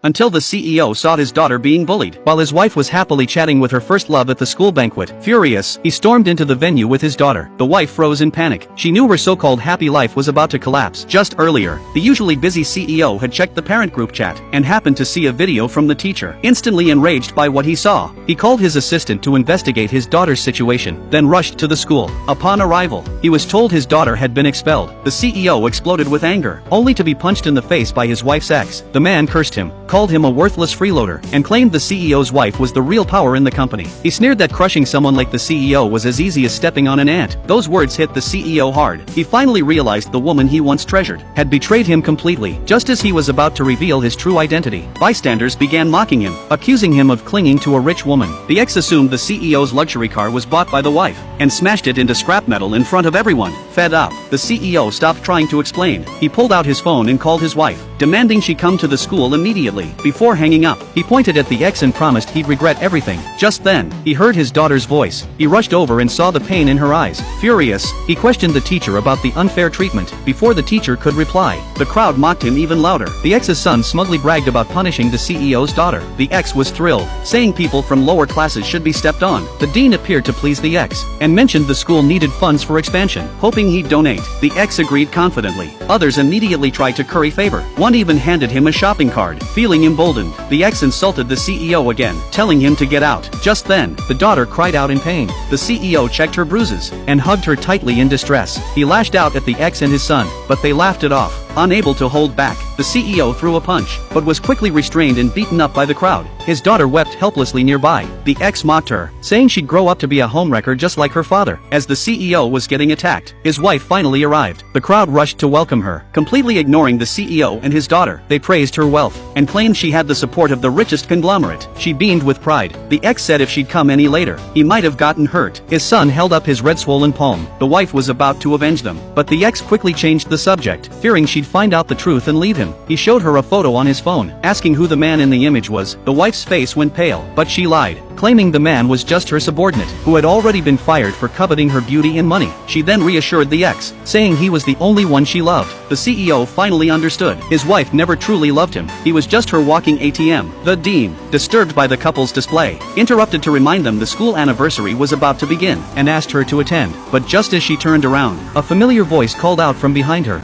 until the CEO saw his daughter being bullied, while his wife was happily chatting with her first love at the school banquet. Furious, he stormed into the venue with his daughter. The wife froze in panic. She knew her so-called happy life was about to collapse. Just earlier, the usually busy CEO had checked the parent group chat and happened to see a video from the teacher. Instantly enraged by what he saw, he called his assistant to investigate his daughter's situation, then rushed to the school. Upon arrival, he was told his daughter had been expelled. The CEO exploded with anger, only to be punched in the face by his wife's ex. The man cursed him, called him a worthless freeloader, and claimed the CEO's wife was the real power in the company. He sneered that crushing someone like the CEO was as easy as stepping on an ant. Those words hit the CEO hard. He finally realized the woman he once treasured had betrayed him completely. Just as he was about to reveal his true identity, bystanders began mocking him, accusing him of clinging to a rich woman. The ex assumed the CEO's luxury car was bought by the wife, and smashed it into scrap metal in front of everyone. Fed up, the CEO stopped trying to explain. He pulled out his phone and called his wife, demanding she come to the school immediately. Before hanging up, he pointed at the ex and promised he'd regret everything. Just then, he heard his daughter's voice. He rushed over and saw the pain in her eyes. Furious, he questioned the teacher about the unfair treatment. Before the teacher could reply, the crowd mocked him even louder. The ex's son smugly bragged about punishing the CEO's daughter. The ex was thrilled, saying people from lower classes should be stepped on. The dean appeared to please the ex, and mentioned the school needed funds for expansion, hoping he'd donate. The ex agreed confidently. Others immediately tried to curry favor. One even handed him a shopping card. Feeling emboldened, the ex insulted the CEO again, telling him to get out. Just then, the daughter cried out in pain. The CEO checked her bruises, and hugged her tightly in distress. He lashed out at the ex and his son, but they laughed it off. Unable to hold back, the CEO threw a punch, but was quickly restrained and beaten up by the crowd. His daughter wept helplessly nearby. The ex mocked her, saying she'd grow up to be a homewrecker just like her father. As the CEO was getting attacked, his wife finally arrived. The crowd rushed to welcome her, completely ignoring the CEO and his daughter. They praised her wealth, and claimed she had the support of the richest conglomerate. She beamed with pride. The ex said if she'd come any later, he might have gotten hurt. His son held up his red swollen palm. The wife was about to avenge them, but the ex quickly changed the subject, fearing she'd find out the truth and leave him. He showed her a photo on his phone, asking who the man in the image was. The wife's face went pale, but she lied, claiming the man was just her subordinate, who had already been fired for coveting her beauty and money. She then reassured the ex, saying he was the only one she loved. The CEO finally understood. His wife never truly loved him. He was just her walking ATM. The dean, disturbed by the couple's display, interrupted to remind them the school anniversary was about to begin, and asked her to attend. But just as she turned around, a familiar voice called out from behind her.